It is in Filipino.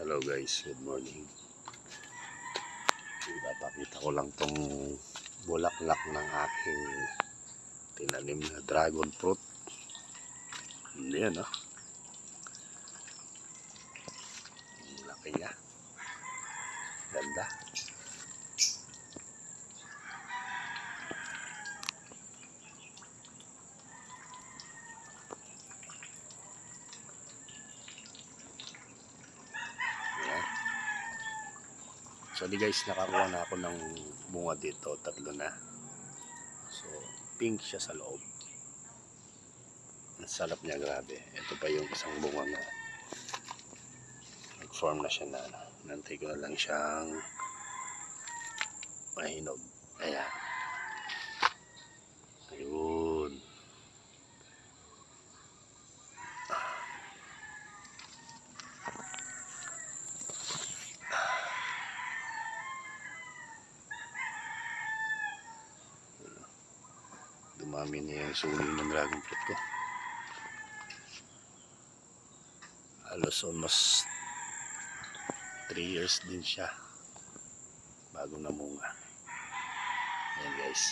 Hello guys, good morning. Ipapakita ko lang tong bulaklak ng aking tinanim na dragon fruit. Yan laki niya. Ganda. So guys, nakakuha na ako ng bunga dito, 3 na. So pink siya sa loob. Ang sarap niya, grabe. Ito pa yung isang bunga na nag-form na siya na nantay ko na lang siyang mahinog. Ayan. Ayun. Dumami niya yung suling ng dragon fruit ko. Halos almost 3 years din siya bago namunga. Ayan guys.